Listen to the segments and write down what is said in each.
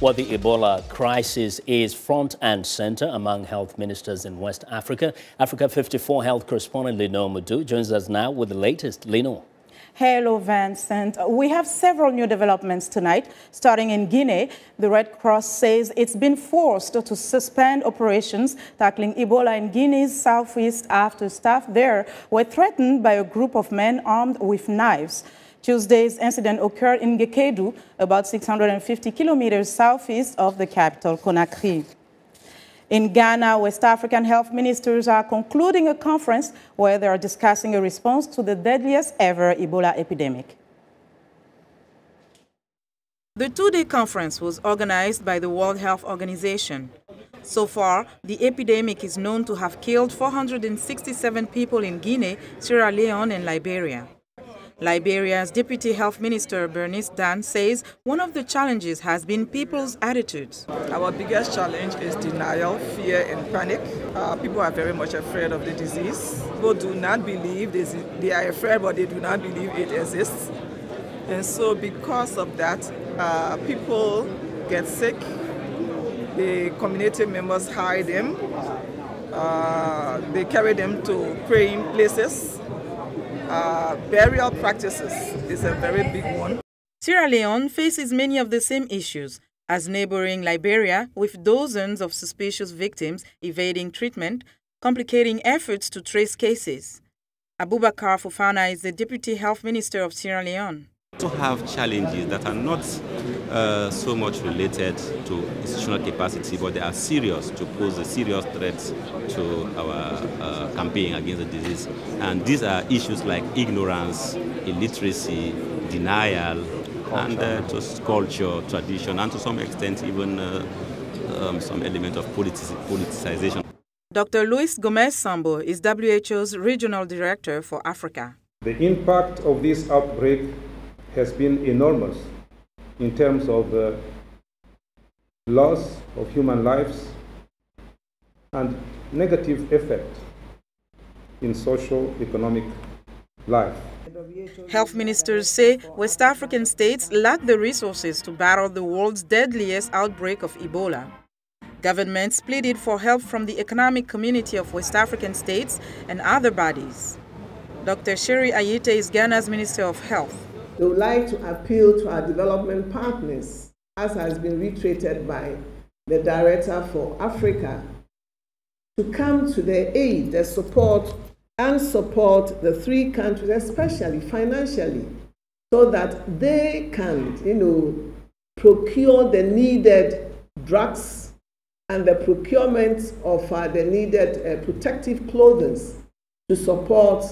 Well, the Ebola crisis is front and center among health ministers in West Africa. Africa 54 health correspondent Lino Mudu joins us now with the latest. Lino. Hello, Vincent. We have several new developments tonight. Starting in Guinea, the Red Cross says it's been forced to suspend operations tackling Ebola in Guinea's southeast after staff there were threatened by a group of men armed with knives. Tuesday's incident occurred in Gekedu, about 650 kilometers southeast of the capital, Conakry. In Ghana, West African health ministers are concluding a conference where they are discussing a response to the deadliest ever Ebola epidemic. The two-day conference was organized by the World Health Organization. So far, the epidemic is known to have killed 467 people in Guinea, Sierra Leone, and Liberia. Liberia's Deputy Health Minister Bernice Dan says one of the challenges has been people's attitudes. Our biggest challenge is denial, fear and panic. People are very much afraid of the disease. People do not believe they are afraid, but they do not believe it exists. And so because of that, people get sick. The community members hide them. They carry them to praying places. Burial practices is a very big one. Sierra Leone faces many of the same issues as neighboring Liberia, with dozens of suspicious victims evading treatment, complicating efforts to trace cases. Abubakar Fofana is the Deputy Health Minister of Sierra Leone. To have challenges that are not so much related to institutional capacity, but they are serious, to pose a serious threat to our campaign against the disease. And these are issues like ignorance, illiteracy, denial, and just culture, tradition, and to some extent even some element of politicization. Dr. Luis Gomez Sambo is WHO's Regional Director for Africa. The impact of this outbreak has been enormous in terms of the loss of human lives and negative effect in socio-economic life. Health ministers say West African states lack the resources to battle the world's deadliest outbreak of Ebola. Governments pleaded for help from the economic community of West African states and other bodies. Dr. Sherry Ayite is Ghana's Minister of Health. We would like to appeal to our development partners, as has been reiterated by the Director for Africa, to come to their aid, their support, and support the three countries, especially financially, so that they can, procure the needed drugs and the procurement of the needed protective clothing to support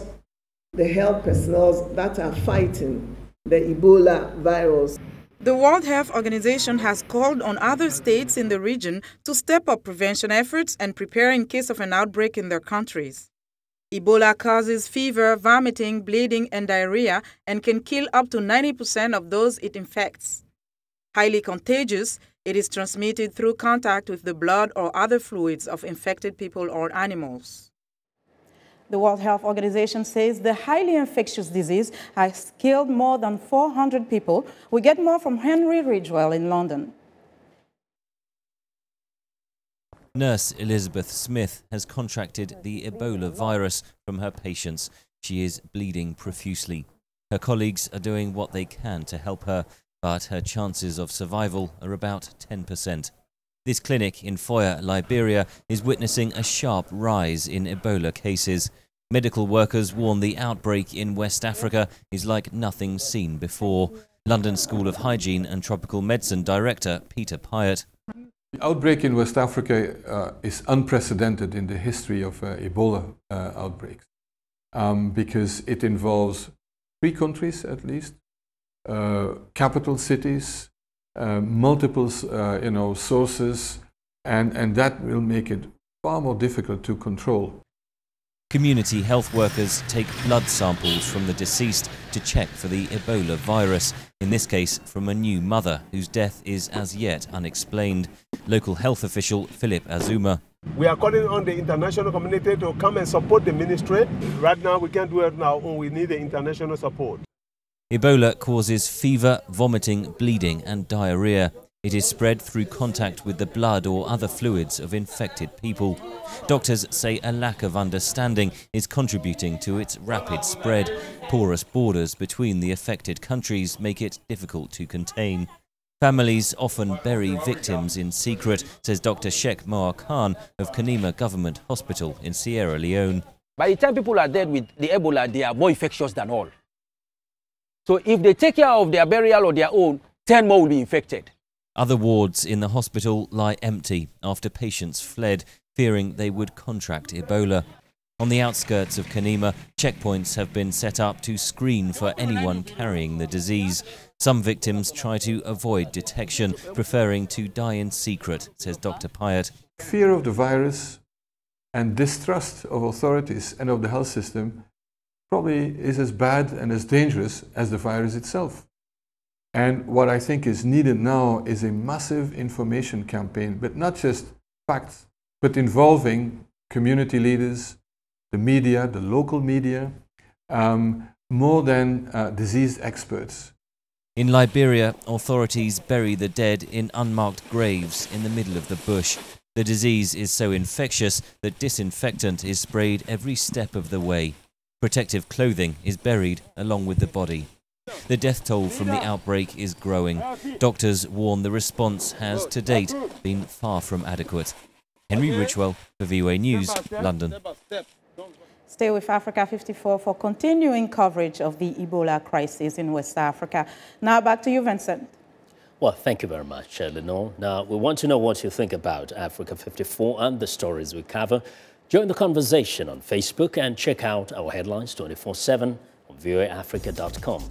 the health personnel that are fighting the Ebola virus. The World Health Organization has called on other states in the region to step up prevention efforts and prepare in case of an outbreak in their countries. Ebola causes fever, vomiting, bleeding, and diarrhea and can kill up to 90% of those it infects. Highly contagious, it is transmitted through contact with the blood or other fluids of infected people or animals. The World Health Organization says the highly infectious disease has killed more than 400 people. We get more from Henry Ridgewell in London. Nurse Elizabeth Smith has contracted the Ebola virus from her patients. She is bleeding profusely. Her colleagues are doing what they can to help her, but her chances of survival are about 10%. This clinic in Foya, Liberia, is witnessing a sharp rise in Ebola cases. Medical workers warn the outbreak in West Africa is like nothing seen before. London School of Hygiene and Tropical Medicine Director Peter Pyatt. The outbreak in West Africa is unprecedented in the history of Ebola outbreaks because it involves 3 countries at least, capital cities, multiple sources, and that will make it far more difficult to control. Community health workers take blood samples from the deceased to check for the Ebola virus, in this case from a new mother whose death is as yet unexplained. Local health official Philip Azuma. We are calling on the international community to come and support the ministry. Right now we can't do it on our own, we need the international support. Ebola causes fever, vomiting, bleeding and diarrhea. It is spread through contact with the blood or other fluids of infected people. Doctors say a lack of understanding is contributing to its rapid spread. Porous borders between the affected countries make it difficult to contain. Families often bury victims in secret, says Dr. Sheikh Moa Khan of Kanima Government Hospital in Sierra Leone. By the time people are dead with the Ebola, they are more infectious than all. So if they take care of their burial or their own, 10 more will be infected. Other wards in the hospital lie empty after patients fled, fearing they would contract Ebola. On the outskirts of Kanima, checkpoints have been set up to screen for anyone carrying the disease. Some victims try to avoid detection, preferring to die in secret, says Dr. Payat. Fear of the virus and distrust of authorities and of the health system probably is as bad and as dangerous as the virus itself. And what I think is needed now is a massive information campaign, but not just facts, but involving community leaders, the media, the local media, more than disease experts. In Liberia, authorities bury the dead in unmarked graves in the middle of the bush. The disease is so infectious that disinfectant is sprayed every step of the way. Protective clothing is buried along with the body. The death toll from the outbreak is growing. Doctors warn the response has, to date, been far from adequate. Henry Richwell for VOA News, London. Stay with Africa 54 for continuing coverage of the Ebola crisis in West Africa. Now back to you, Vincent. Well, thank you very much, Lenore. Now, we want to know what you think about Africa 54 and the stories we cover. Join the conversation on Facebook and check out our headlines 24/7 on voaafrica.com.